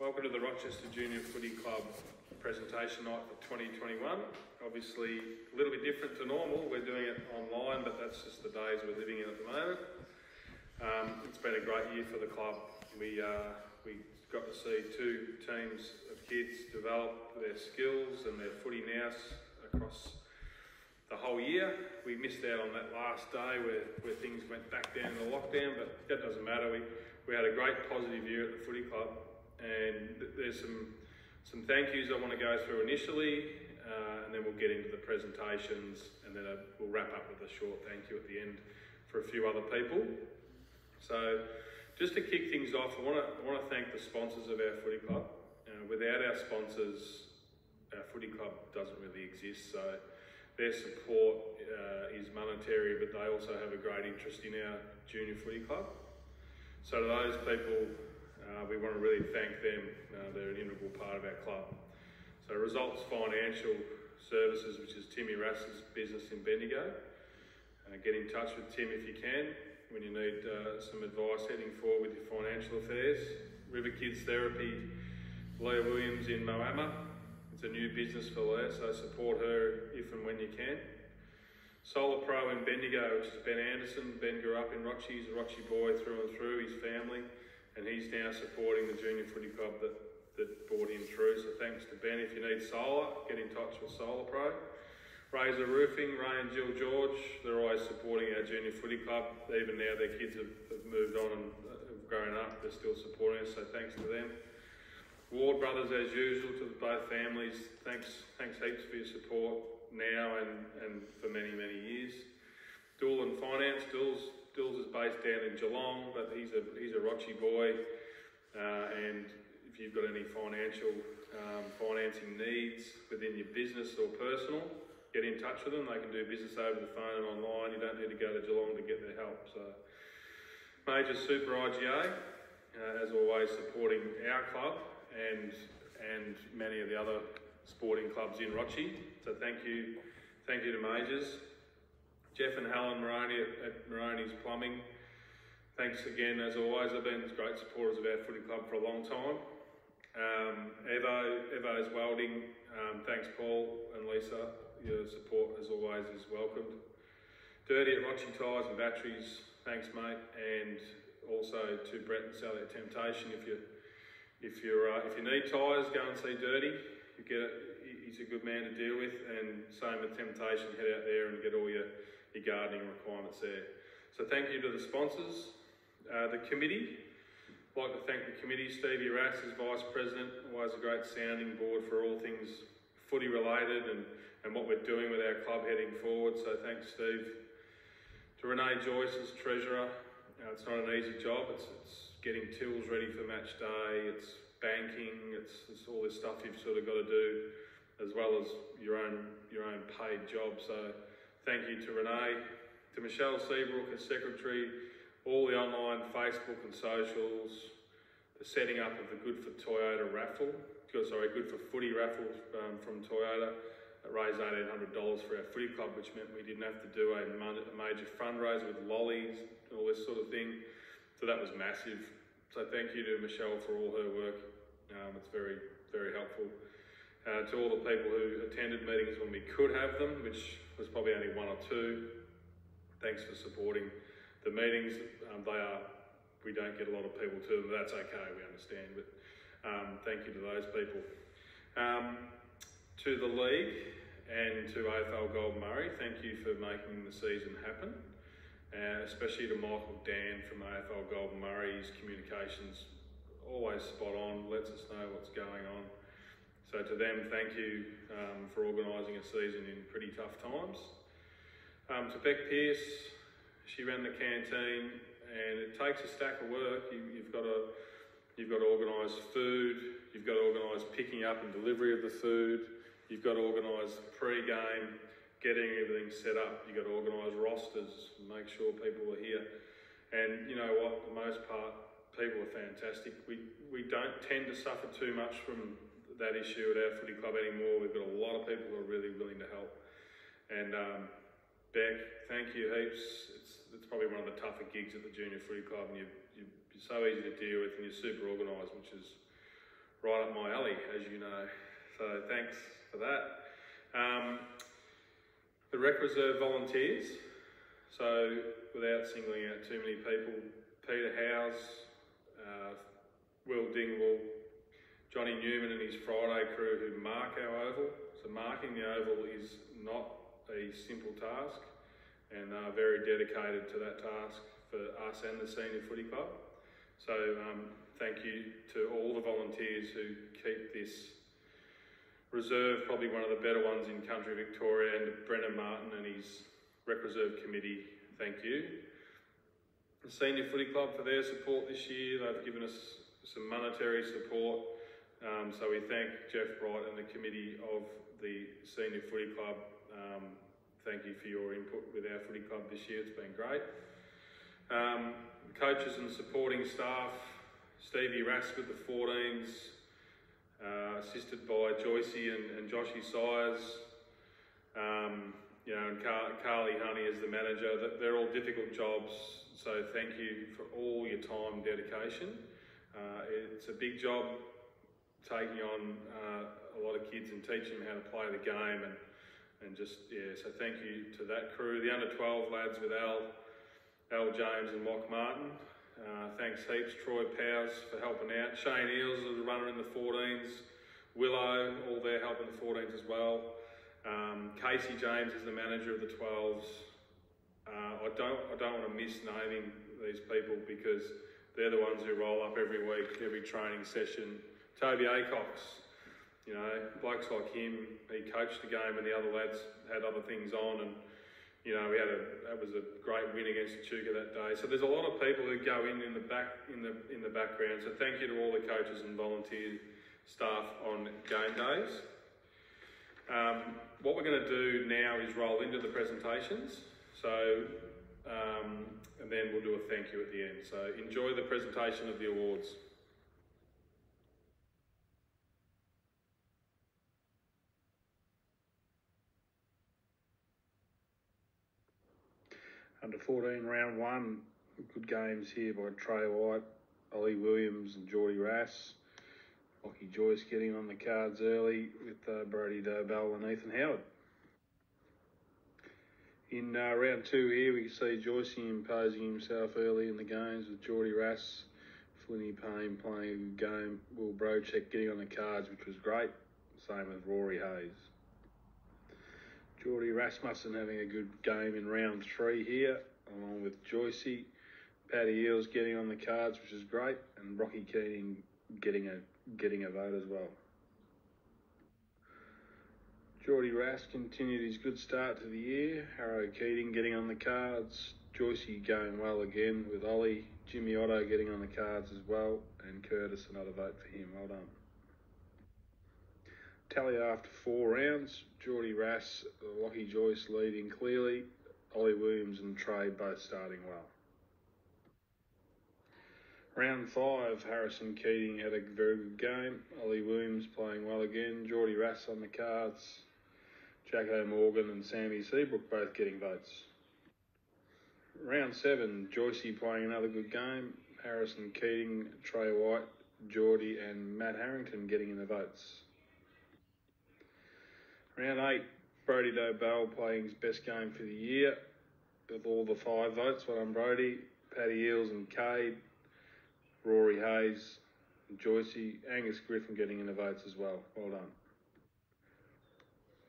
Welcome to the Rochester Junior Footy Club presentation night for 2021. Obviously a little bit different to normal, we're doing it online, but that's just the days we're living in at the moment. It's been a great year for the club. We got to see two teams of kids develop their skills and their footy nous across the whole year. We missed out on that last day where things went back down to lockdown, but that doesn't matter. We had a great positive year at the footy club, and there's some thank yous I want to go through initially, and then we'll get into the presentations, and then we'll wrap up with a short thank you at the end for a few other people. So just to kick things off, I want to thank the sponsors of our footy club. Without our sponsors, our footy club doesn't really exist. So their support is monetary, but they also have a great interest in our junior footy club. So to those people, we want to really thank them. They're an integral part of our club. So Results Financial Services, which is Timmy Rass's business in Bendigo. Get in touch with Tim if you can, when you need some advice heading forward with your financial affairs. River Kids Therapy, Leah Williams in Moama. It's a new business for Leah, so support her if and when you can. Solar Pro in Bendigo, which is Ben Anderson. Ben grew up in Rochie, he's a Rochie boy through and through, his family, and he's now supporting the junior footy club that brought him through. So thanks to Ben. If you need solar, get in touch with Solar Pro. Razor Roofing, Ray and Jill George, they're always supporting our junior footy club. Even now their kids have moved on and have grown up, they're still supporting us, so thanks to them. Ward Brothers, as usual, to both families, thanks heaps for your support now and for many, many years. Doolan Finance, Dools is based down in Geelong, but he's a Rochie boy, and if you've got any financial financing needs within your business or personal, get in touch with them. They can do business over the phone and online. You don't need to go to Geelong to get their help. So, Major Super IGA, as always, supporting our club and many of the other sporting clubs in Rochie. So thank you to Majors. Jeff and Helen Moroney at Moroney's Plumbing. Thanks again, as always. They've been great supporters of our footy club for a long time. Evo's Welding, thanks Paul and Lisa. Your support, as always, is welcomed. Dirty at Rochie Tyres and Batteries, thanks mate. And also to Brett and Sally at Temptation. If you need tyres, go and see Dirty. You get it. He's a good man to deal with. And same with Temptation. Head out there and get all your gardening requirements there. So thank you to the sponsors. The committee. I'd like to thank the committee. Stevie Rass is Vice President. Always a great sounding board for all things footy related and what we're doing with our club heading forward. So thanks, Steve. To Renee Joyce as Treasurer. It's not an easy job. It's getting tills ready for match day. It's banking. It's all this stuff you've sort of got to do, as well as your own paid job. So thank you to Renee. To Michelle Seabrook as Secretary. All the online Facebook and socials. The setting up of the Good for Toyota raffle. Good for Footy raffle from Toyota. It raised $1,800 for our footy club, which meant we didn't have to do a major fundraiser with lollies and all this sort of thing. So that was massive. So thank you to Michelle for all her work. It's very, very helpful. To all the people who attended meetings when we could have them, which was probably only one or two, thanks for supporting the meetings. We don't get a lot of people to them, but that's okay, we understand. But thank you to those people. To the league and to AFL Golden Murray, thank you for making the season happen. Especially to Michael Dan from AFL Golden Murray. His communications always spot on, lets us know what's going on. So to them, thank you for organising a season in pretty tough times. To Beck Pearce, she ran the canteen, and it takes a stack of work. You've got to organise food, you've got to organise picking up and delivery of the food, you've got to organise pre-game, getting everything set up, you've got to organise rosters, make sure people are here. And you know what, for the most part, people are fantastic. We don't tend to suffer too much from that issue at our footy club anymore. We've got a lot of people who are really willing to help. And Beck, thank you heaps. It's probably one of the tougher gigs at the junior footy club, and you're so easy to deal with, and you're super organised, which is right up my alley, as you know. So thanks for that. The rec reserve volunteers. So without singling out too many people, Peter Howes, Will Dingwall, Johnny Newman and his Friday crew who mark our oval. So marking the oval is not a simple task, and they are very dedicated to that task for us and the Senior Footy Club. So thank you to all the volunteers who keep this reserve probably one of the better ones in country Victoria, and to Brendan Martin and his Rec Reserve Committee, thank you. The Senior Footy Club for their support this year. They've given us some monetary support. So we thank Jeff Bright and the committee of the Senior Footy Club. Thank you for your input with our footy club this year. It's been great. Coaches and supporting staff, Stevie Rass with the 14s, assisted by Joycey and Joshy Sires, and Carly Honey as the manager. They're all difficult jobs, so thank you for all your time and dedication. It's a big job taking on a lot of kids and teaching them how to play the game, and just, so thank you to that crew. The under-12 lads with Al James and Mock Martin. Thanks heaps. Troy Powers for helping out. Shane Eels is the runner in the 14s. Willow, all there helping the 14s as well. Casey James is the manager of the 12s. I don't want to miss naming these people because they're the ones who roll up every week, every training session. Toby Acox, blokes like him, he coached the game and the other lads had other things on, and that was a great win against Echuca that day. So there's a lot of people who go in the background. So thank you to all the coaches and volunteer staff on game days. What we're going to do now is roll into the presentations. So and then we'll do a thank you at the end. So enjoy the presentation of the awards. Under 14, round one, good games here by Trey White, Ollie Williams and Geordie Rass. Lockie Joyce getting on the cards early with Brody Dobell and Ethan Howard. In round two here, we can see Joycey imposing himself early in the games with Geordie Rass, Flinny Payne playing a good game, Will Brocheck getting on the cards, which was great. Same with Rory Hayes. Geordie Rasmussen having a good game in round three here, along with Joycey. Paddy Eels getting on the cards, which is great, and Rocky Keating getting a vote as well. Geordie Rass continued his good start to the year. Harrow Keating getting on the cards. Joycey going well again with Ollie. Jimmy Otto getting on the cards as well, and Curtis, another vote for him. Well done. Tally after 4 rounds. Geordie Rass, Lockie Joyce leading clearly. Ollie Williams and Trey both starting well. Round 5, Harrison Keating had a very good game. Ollie Williams playing well again. Geordie Rass on the cards. Jacko Morgan and Sammy Seabrook both getting votes. Round 7, Joycey playing another good game. Harrison Keating, Trey White, Geordie and Matt Harrington getting in the votes. Round 8, Brody Dobell playing his best game for the year with all the 5 votes. Well done, Brody. Paddy Eels and Cade, Rory Hayes, Joycey, Angus Griffin getting in the votes as well. Well done.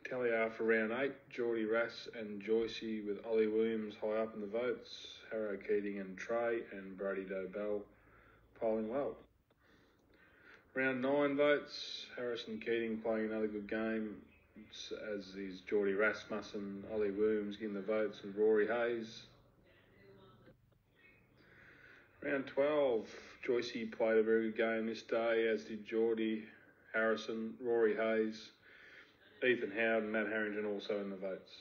Tally after round 8, Geordie Rass and Joycey with Ollie Williams high up in the votes. Harrow Keating and Trey and Brody Dobell polling well. Round 9 votes, Harrison Keating playing another good game, as is Geordie Rasmussen, Ollie Williams getting the votes and Rory Hayes. Round 12, Joycey played a very good game this day, as did Geordie, Harrison, Rory Hayes, Ethan Howard and Matt Harrington also in the votes.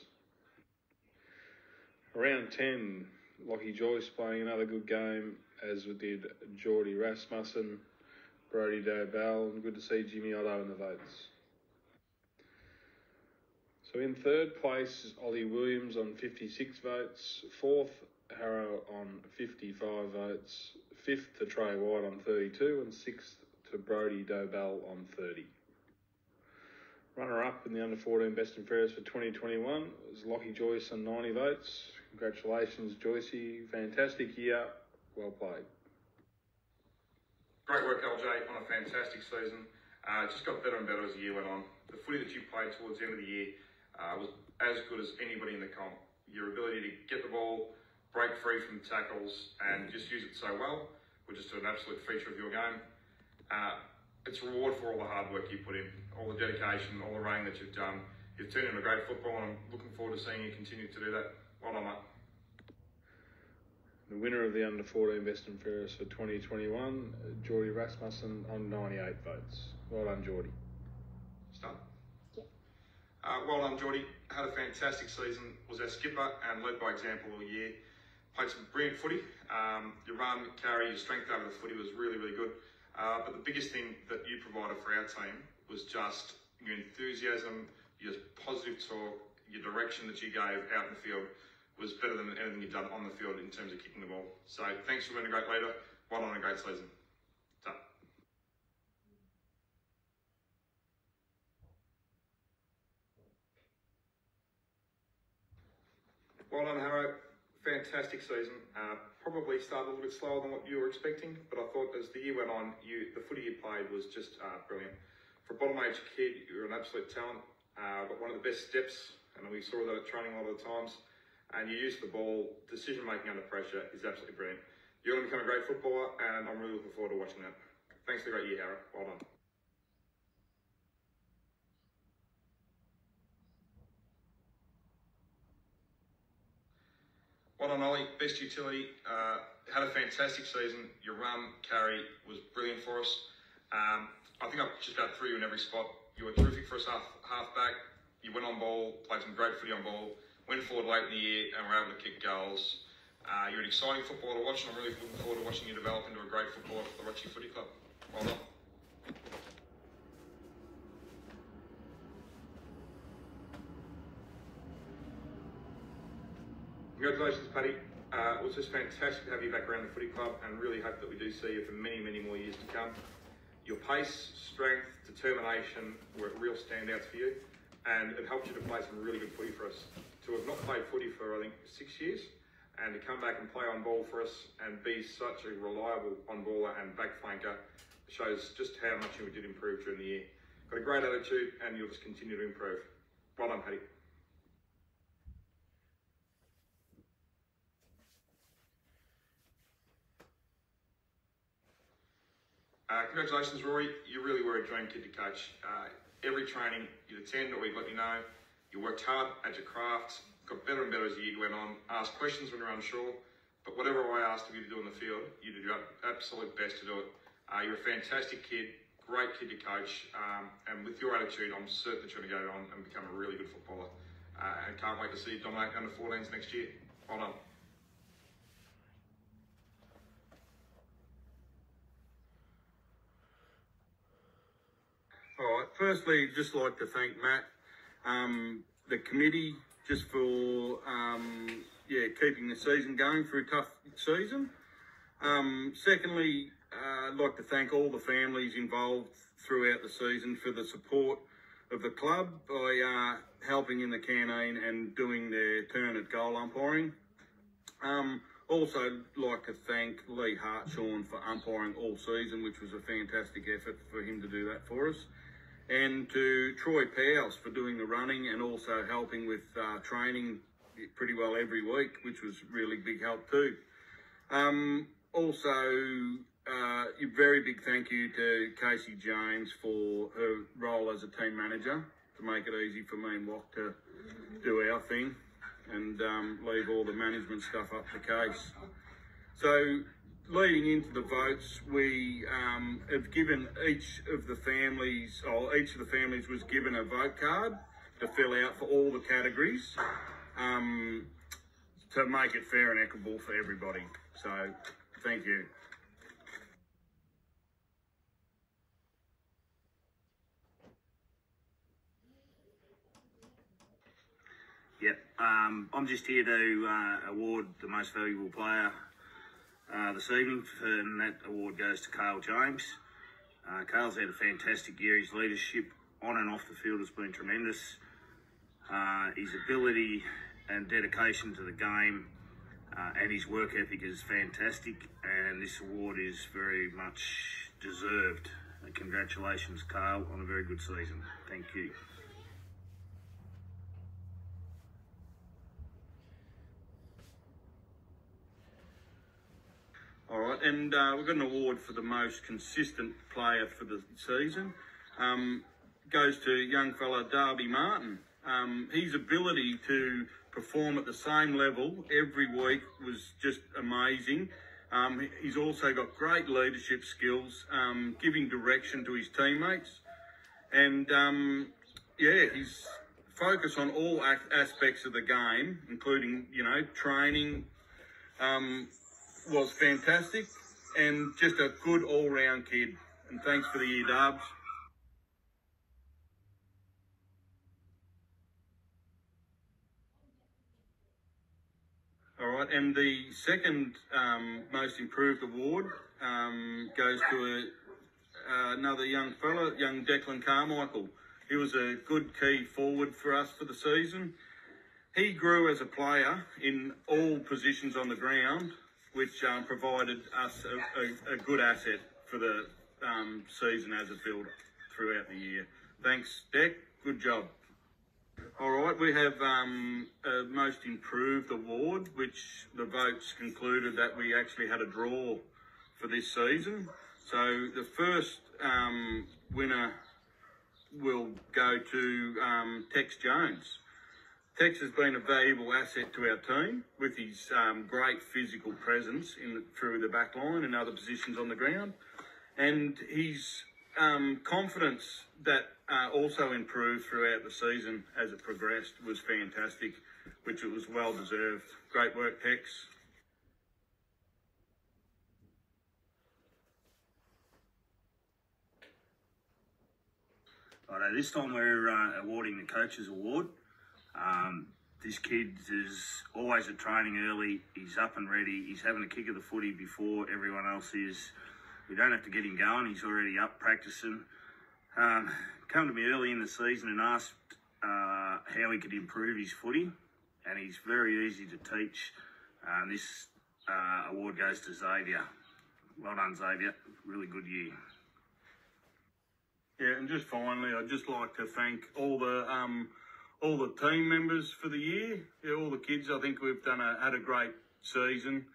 Round 10, Lockie Joyce playing another good game, as did Geordie Rasmussen, Brody Dobell, and good to see Jimmy Otto in the votes. So in third place is Ollie Williams on 56 votes, fourth Harrow on 55 votes, fifth to Trey White on 32, and sixth to Brody Dobell on 30. Runner-up in the under-14 Best and Fairest for 2021 was Lockie Joyce on 90 votes. Congratulations, Joycey. Fantastic year. Well played. Great work, LJ, on a fantastic season. Just got better and better as the year went on. The footy that you played towards the end of the year was as good as anybody in the comp. Your ability to get the ball, break free from tackles, and just use it so well was just an absolute feature of your game. It's a reward for all the hard work you put in, all the dedication, all the running that you've done. You've turned into a great football, and I'm looking forward to seeing you continue to do that. Well done, mate. The winner of the under-14 Best and Fairest for 2021, Geordie Rasmussen on 98 votes. Well done, Geordie. Start? Yeah. Well done, Geordie. Had a fantastic season. Was our skipper and led by example all year. Played some brilliant footy. Your run, carry, your strength over the footy was really, really good. But the biggest thing that you provided for our team was just your enthusiasm, your positive talk, your direction that you gave out in the field was better than anything you've done on the field in terms of kicking the ball. So thanks for being a great leader. Well done on a great season. Ta. Well done, Harrow. Fantastic season. Probably started a little bit slower than what you were expecting, but I thought as the year went on, the footy you played was just brilliant. For a bottom age kid, you're an absolute talent. Got one of the best steps, and we saw that at training a lot of the times. And you use the ball, decision making under pressure is absolutely brilliant. You're going to become a great footballer, and I'm really looking forward to watching that. Thanks for the great year, Harrow. Well done. Well done, Ollie. Best utility. Had a fantastic season. Your run, carry was brilliant for us. I think I've just about threw you in every spot. You were terrific for us half back. You went on ball, played some great footy on ball, went forward late in the year and were able to kick goals. You're an exciting footballer to watch, and I'm really looking forward to watching you develop into a great footballer for the Rochie Footy Club. Well done. Congratulations, Paddy. It was just fantastic to have you back around the footy club, and really hope that we do see you for many, many more years to come. Your pace, strength, determination were real standouts for you, and it helped you to play some really good footy for us. To have not played footy for, I think, 6 years, and to come back and play on ball for us and be such a reliable on-baller and back flanker shows just how much you did improve during the year. Got a great attitude, and you'll just continue to improve. Well done, Paddy. Congratulations, Rory. You really were a dream kid to coach. Every training you'd attend or we'd let you know. You worked hard at your craft, got better and better as the year went on, asked questions when you were unsure, but whatever I asked of you to do in the field, you did your absolute best to do it. You're a fantastic kid, great kid to coach, and with your attitude, I'm certain that you're going to go on and become a really good footballer. And can't wait to see you dominate under 14s next year. Well done. All right. Firstly, just like to thank Matt, the committee, just for keeping the season going through a tough season. Secondly, I'd like to thank all the families involved throughout the season for the support of the club by helping in the canteen and doing their turn at goal umpiring. Also like to thank Lee Hartshorn for umpiring all season, which was a fantastic effort for him to do that for us. And to Troy Powell for doing the running and also helping with training pretty well every week, which was really big help too. Also, a very big thank you to Casey James for her role as a team manager to make it easy for me and Wok to do our thing and leave all the management stuff up to Case. So, leading into the votes, we have given each of the families was given a vote card to fill out for all the categories to make it fair and equitable for everybody. So, thank you. Yep, I'm just here to award the most valuable player this evening, and that award goes to Kyle James. Carl's had a fantastic year. His leadership on and off the field has been tremendous. His ability and dedication to the game and his work ethic is fantastic, and this award is very much deserved. Congratulations, Carl, on a very good season. Thank you. All right, and we've got an award for the most consistent player for the season. Goes to young fella Darby Martin. His ability to perform at the same level every week was just amazing. He's also got great leadership skills, giving direction to his teammates, and his focus on all aspects of the game, including training, was fantastic, and just a good all-round kid. And thanks for the year, Darbs. All right, and the second most improved award goes to another young fella, young Declan Carmichael. He was a good key forward for us for the season. He grew as a player in all positions on the ground, which provided us a good asset for the season as a fielder throughout the year. Thanks, Deck. Good job. All right, we have a most improved award, which the votes concluded that we actually had a draw for this season. So the first winner will go to Tex Jones. Tex has been a valuable asset to our team with his great physical presence through the back line and other positions on the ground, and his confidence that also improved throughout the season as it progressed was fantastic, which it was well deserved. Great work, Tex. Righto, this time we're awarding the Coaches Award. This kid is always at training early. He's up and ready. He's having a kick of the footy before everyone else is. We don't have to get him going. He's already up practicing. Come to me early in the season and asked how he could improve his footy, and he's very easy to teach. This award goes to Xavier. Well done, Xavier. Really good year. Yeah, and just finally, I'd just like to thank all the team members for the year. Yeah, all the kids. I think we've had a great season,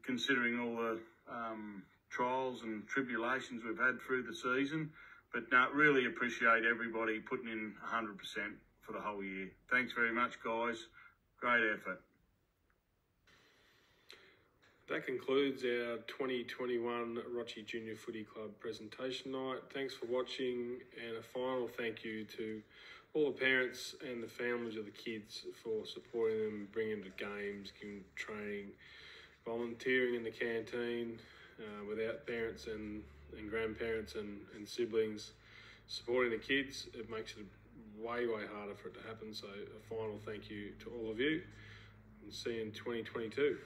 considering all the trials and tribulations we've had through the season. But really appreciate everybody putting in 100% for the whole year. Thanks very much, guys. Great effort. That concludes our 2021 Rochi Junior Footy Club presentation night. Thanks for watching, and a final thank you to all the parents and the families of the kids for supporting them, bringing them to games, giving training, volunteering in the canteen. Without parents and grandparents and siblings supporting the kids, it makes it way harder for it to happen. So a final thank you to all of you, and see you in 2022.